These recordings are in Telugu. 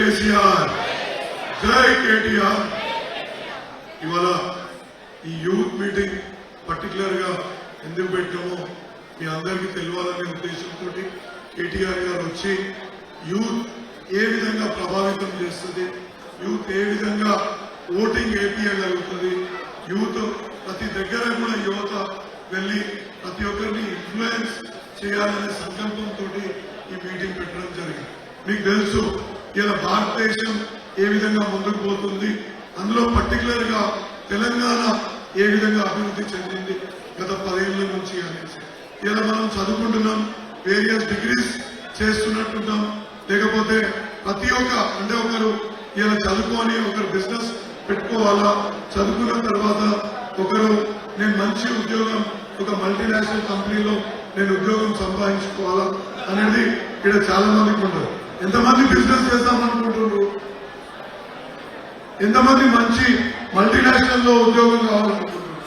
కేసీఆర్, జై కేటీఆర్. ఇవాళ ఈ యూత్ మీటింగ్ పర్టికులర్ గా ఎందుకు పెట్టామో మీ అందరికీ తెలియాలనే ఉద్దేశంతో కేటీఆర్ గారు వచ్చి యూత్ ఏ విధంగా ప్రభావితం చేస్తుంది, యూత్ ఏ విధంగా ఓటింగ్ వేయించగలుగుతుంది, యూత్ ప్రతి దగ్గర కూడా యువత వెళ్లి ప్రతి ఒక్కరిని ఇన్ఫ్లుయెన్స్ చేయాలనే సంకల్పంతో ఈ మీటింగ్ పెట్టడం జరిగింది. మీకు తెలుసు ఇలా భారతదేశం ఏ విధంగా ముందుకు పోతుంది, అందులో పర్టికులర్ గా తెలంగాణ ఏ విధంగా అభివృద్ధి చెందింది గత 10 ఏళ్ల నుంచి అనేసి. ఇలా మనం చదువుకుంటున్నాం, వేరియస్ డిగ్రీస్ చేస్తున్నట్టున్నాం, లేకపోతే ప్రతి ఒక్క అంటే ఒకరు ఇలా చదువుకొని ఒకరు బిజినెస్ పెట్టుకోవాలా, చదువుకున్న తర్వాత ఒకరు నేను మంచి ఉద్యోగం ఒక మల్టీనేషనల్ కంపెనీలో నేను ఉద్యోగం సంపాదించుకోవాలా అనేది ఇక్కడ చాలా మందికి ఉండదు. ఎంతమంది బిజినెస్ చేద్దామనుకుంటున్నారు, ఎంతమంది మంచి మల్టీనేషనల్ లో ఉద్యోగం కావాలనుకుంటున్నారు.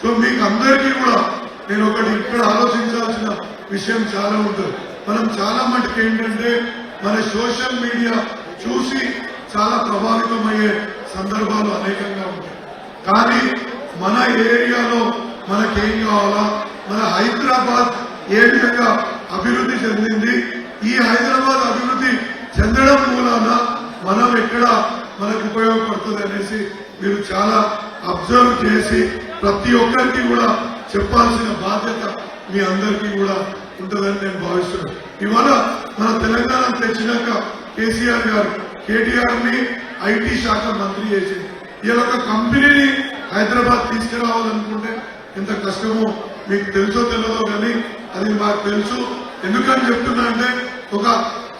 సో మీకు అందరికీ కూడా నేను ఒకటి ఇక్కడ ఆలోచించాల్సిన విషయం చాలా ఉంటుంది. మనం చాలా మటుకు ఏంటంటే మన సోషల్ మీడియా చూసి చాలా ప్రభావితం అయ్యే సందర్భాలు అనేకంగా ఉంటాయి. కానీ మన ఏరియాలో మనకేం కావాలా, మన హైదరాబాద్ ఏ విధంగా అభివృద్ధి చెందింది, ఈ హైదరాబాద్ అభివృద్ధి చెందడం మూలాన మనం ఎక్కడ మనకు ఉపయోగపడుతుంది అనేసి మీరు చాలా అబ్జర్వ్ చేసి ప్రతి ఒక్కరికి కూడా చెప్పాల్సిన బాధ్యత మీ అందరికీ కూడా ఉంటుందని నేను భావిస్తున్నాను. ఇవాళ మన తెలంగాణ తెచ్చినాక కేసీఆర్ గారు కేటీఆర్ ని ఐటీ శాఖ మంత్రి చేసింది. ఇలా ఒక కంపెనీని హైదరాబాద్ తీసుకురావాలనుకుంటే ఎంత కష్టమో మీకు తెలుసో తెలియదో కానీ అది మాకు తెలుసు. ఎందుకని చెప్తున్నా అంటే ఒక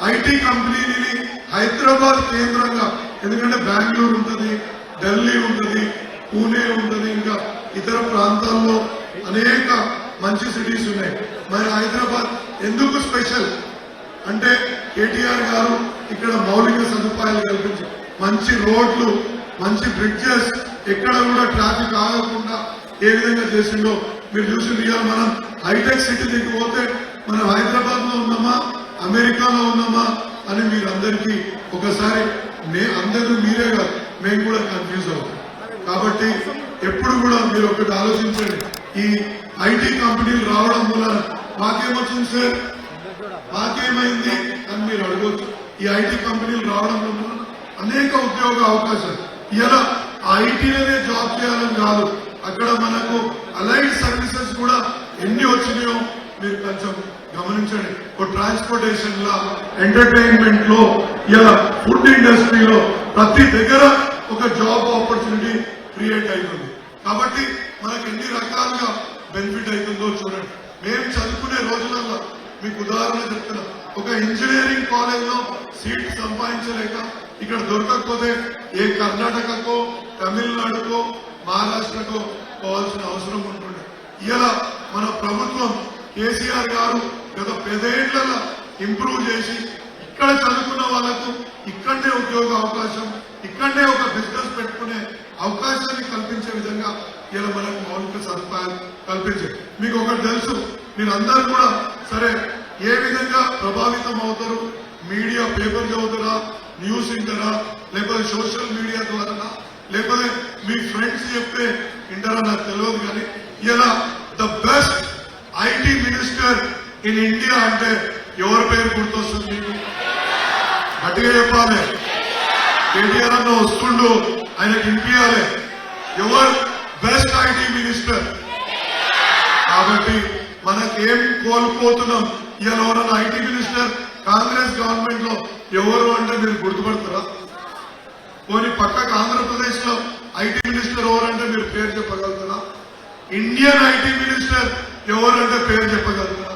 ఐటీ కంపెనీని హైదరాబాద్ కేంద్రంగా, ఎందుకంటే బెంగళూరు ఉంటుంది, ఢిల్లీ ఉంటుంది, పూణే ఉంటుంది, ఇంకా ఇతర ప్రాంతాల్లో అనేక మంచి సిటీస్ ఉన్నాయి. మరి హైదరాబాద్ ఎందుకు స్పెషల్ అంటే కేటీఆర్ గారు ఇక్కడ మౌలిక సదుపాయాలు కల్పించి మంచి రోడ్లు, మంచి బ్రిడ్జెస్, ఎక్కడ కూడా ట్రాఫిక్ ఆగకుండా ఏ విధంగా చేసిండో మీరు చూసి మనం హైటెక్ సిటీ దగ్గర పోతే మనం హైదరాబాద్ లో ఉన్నామా అమెరికాలో ఉన్నామా అని మీరందరికీ ఒకసారి అందరూ మీరే కాదు మేము కూడా కన్ఫ్యూజ్ అవుతాం. కాబట్టి ఎప్పుడు కూడా మీరు ఒకటి ఆలోచించండి, ఈ ఐటీ కంపెనీలు రావడం వల్ల మాకేమొచ్చింది సార్, మాకేమైంది అని మీరు అడగవచ్చు. ఈ ఐటీ కంపెనీలు రావడం వల్ల అనేక ఉద్యోగ అవకాశాలు, ఇలా ఐటీలోనే జాబ్ చేయాలని కాదు, అక్కడ మనకు అలైడ్ సర్వీసెస్ కూడా ఎన్ని వచ్చినాయో మీరు కొంచెం గమనించండి. ఒక ట్రాన్స్పోర్టేషన్ లా, ఎంటర్టైన్మెంట్ లో, ఇలా ఫుడ్ ఇండస్ట్రీలో ప్రతి దగ్గర ఒక జాబ్ ఆపర్చునిటీ క్రియేట్ అవుతుంది. కాబట్టి మనకు ఎన్ని రకాలుగా బెనిఫిట్ అవుతుందో చూడండి. మేము చదువుకునే రోజులలో మీకు ఉదాహరణ చెప్తున్నా, ఒక ఇంజనీరింగ్ కాలేజ్ లో సీట్ సంపాదించలేక ఇక్కడ దొరకకపోతే ఏ కర్ణాటకకో, తమిళనాడుకో, మహారాష్ట్రకో పోవాల్సిన అవసరం ఉంటుండే. ఇలా మన ప్రభుత్వం కేసీఆర్ గారు గత 10 ఏళ్లలో ఇంప్రూవ్ చేసి ఇక్కడ చదువుకున్న వాళ్లకు ఇక్కడనే ఉద్యోగ అవకాశం, ఇక్కడనే ఒక బిజినెస్ పెట్టుకునే అవకాశాన్ని కల్పించే విధంగా ఇలా మనకు మౌలిక సదుపాయాలు కల్పించారు. మీకు ఒకటి తెలుసు, మీరందరూ కూడా సరే ఏ విధంగా ప్రభావితం అవుతారు, మీడియా పేపర్ చదువుతారా, న్యూస్ వింటారా, లేకపోతే సోషల్ మీడియా ద్వారా, లేకపోతే మీ ఫ్రెండ్స్ చెప్తే వింటారా నాకు తెలియదు. కానీ ఇలా the best IT minister in India అంటే ఎవరి పేరు గుర్తొస్తుంది మీకు? గట్టిగా చెప్పాలి. కేటీఆర్ అన్న వస్తుండు, ఆయనకి ఇంపియాలి. ఎవరు బెస్ట్ ఐటీ మినిస్టర్? కాబట్టి మనకేం కోల్పోతున్నాం? ఇలా ఎవరన్నా ఐటీ మినిస్టర్ కాంగ్రెస్ గవర్నమెంట్ లో ఎవరు అంటే మీరు గుర్తుపడతారా? పోనీ పక్కకు ఆంధ్రప్రదేశ్ లో ఐటీ మినిస్టర్ ఎవరంటే మీరు పేరు చెప్పగలుగుతారా? ఇండియన్ ఐటీ మినిస్టర్ ఎవరంటే పేరు చెప్పగలుగుతారా?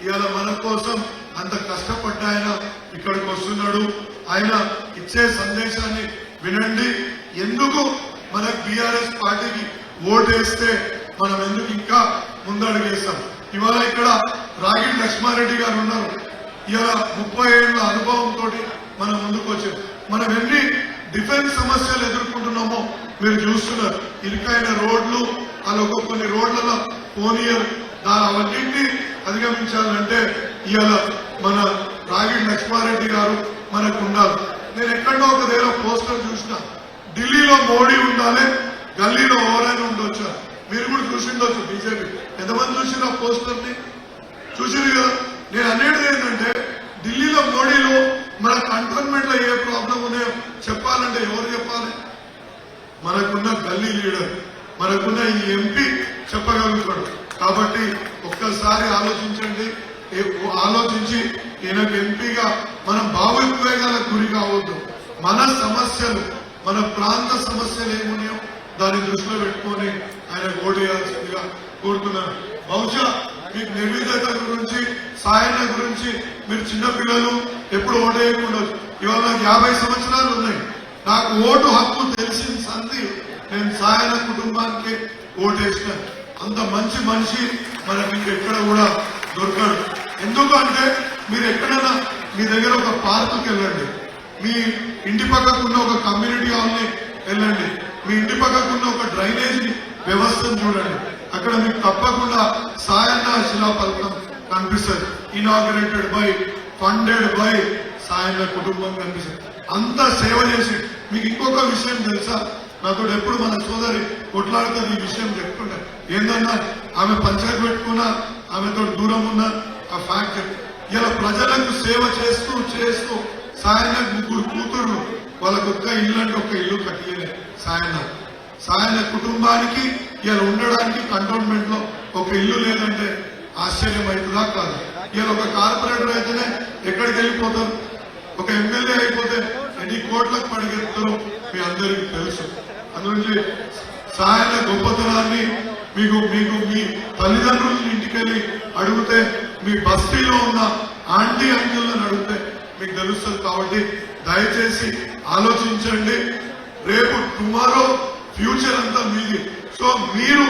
ఇవాళ మన కోసం అంత కష్టపడ్డ ఆయన ఇక్కడికి వస్తున్నాడు. ఆయన ఇచ్చే సందేశాన్ని వినండి. ఎందుకు మనకు బీఆర్ఎస్ పార్టీకి ఓటేస్తే మనం ఎందుకు ఇంకా ముందడుగేస్తాం. ఇవాళ ఇక్కడ రాగిడి లక్ష్మారెడ్డి గారు ఉన్నారు. ఇవాళ 30 ఏళ్ల అనుభవంతో మనం ముందుకు వచ్చాం. మనం ఎన్ని డిఫెన్స్ సమస్యలు ఎదుర్కొంటున్నామో మీరు చూస్తున్నారు. ఇరుకైన రోడ్లు, అలా కొన్ని రోడ్లలో పోనీయర్, అవన్నింటినీ అధిగమించాలంటే ఇవాళ మన రాగిడి లక్ష్మారెడ్డి గారు మనకు ఉండాలి. నేను ఎక్కడో ఒక దగ్గర పోస్టర్ చూసిన, ఢిల్లీలో మోడీ ఉండాలి, గల్లీలో ఎవరైనా ఉండొచ్చు. మీరు కూడా చూసిండొచ్చు. బీజేపీ ఎంతమంది చూసిన పోస్టర్ ని చూసిరు కదా. నేను అనేది ఏంటంటే ఢిల్లీలో మోడీలో మన కంటోన్మెంట్ లో ఏ ప్రాబ్లం ఉన్నాయో చెప్పాలంటే ఎవరు చెప్పాలి? మనకున్న గల్లీ లీడర్, మనకున్న ఈ ఎంపీ చెప్పగలుగుతాడు. కాబట్టి ఒక్కసారి ఆలోచించండి. ఆలోచించి ఈయనకు ఎంపీగా మనం భావోద్వేగాలకు గురి కావద్దు. మన సమస్యలు, మన ప్రాంత సమస్యలు ఏమున్నాయో దాన్ని దృష్టిలో పెట్టుకొని ఆయన ఓటేయాల్సిందిగా కోరుతున్నాను. బహుశా మీకు నిర్విధత గురించి, సాయన గురించి మీరు చిన్నపిల్లలు ఎప్పుడు ఓటేయకుండా, ఇవాళ నాకు 50 సంవత్సరాలు ఉన్నాయి. నాకు ఓటు హక్కు తెలిసిన సంధి నేను సాయన కుటుంబానికి ఓటేసిన. అంత మంచి మనిషి మనకి ఇంకెక్కడ కూడా దొరకడు. ఎందుకంటే మీరు ఎక్కడైనా మీ దగ్గర ఒక పార్కుకి వెళ్ళండి, మీ ఇంటి పక్కకున్న ఒక కమ్యూనిటీ హాల్ని వెళ్ళండి, మీ ఇంటి పక్కకున్న ఒక డ్రైనేజీ వ్యవస్థను చూడండి. అక్కడ మీకు తప్పకుండా సాయన్న శిలాఫలకం కనిపిస్తుంది. Inaugurated by, funded by Sayanna కుటుంబం కనిపిస్తుంది. అంత సేవ చేసి. మీకు ఇంకొక విషయం తెలుసా? నాతో ఎప్పుడు మన సోదరి కొట్లాడుతుంది ఈ విషయం చెప్తుండే. ఏందన్నా ఆమె పంచాయతీ పెట్టుకున్నా, ఆమెతో దూరం ఉన్నా, ఆ ఫ్యాక్ట్ ఇలా ప్రజలకు సేవ చేస్తూ చేస్తూ సాయన్న 3 కూతురు, వాళ్ళకు ఒక్క ఇల్లు అంటే ఒక్క ఇల్లు కట్టియలే సాయన్న కుటుంబానికి. ఇలా ఉండడానికి కంటోన్మెంట్ లో ఒక ఇల్లు లేదంటే ఆశ్చర్యం అవుతుందా కాదు? ఇలా ఒక కార్పొరేటర్ అయితేనే ఎక్కడికి వెళ్ళిపోతారు, ఒక ఎమ్మెల్యే అయిపోతే ఎన్ని కోట్లకు పడిగెత్తారో మీ అందరికీ తెలుసు. అందుగురించి సాయన గొప్పతనాన్ని మీకు మీ తల్లిదండ్రులని ఇంటికెళ్ళి అడిగితే, మీ బస్తీలో ఉన్న ఆంటీ అంకుల్ని అడిగితే మీకు తెలుస్తుంది. కాబట్టి దయచేసి ఆలోచించండి. రేపు టుమారో ఫ్యూచర్ అంతా మీది. సో మీరు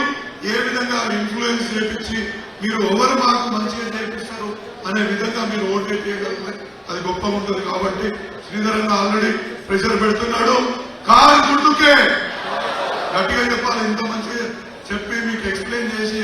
ఏ విధంగా ఇన్ఫ్లుయెన్స్ చేపించి మీరు ఎవరు మాకు మంచిగా చేపిస్తారు అనే విధంగా మీరు ఓటు చేయగలిగితే అది గొప్పగా ఉంటుంది. కాబట్టి శ్రీధరన్న ఆల్రెడీ ప్రెషర్ పెడుతున్నాడు. కారు గుర్తుకే గట్టిగా చెప్పాలి. ఇంత మంచిగా చెప్పి మీకు ఎక్స్ప్లెయిన్ చేసి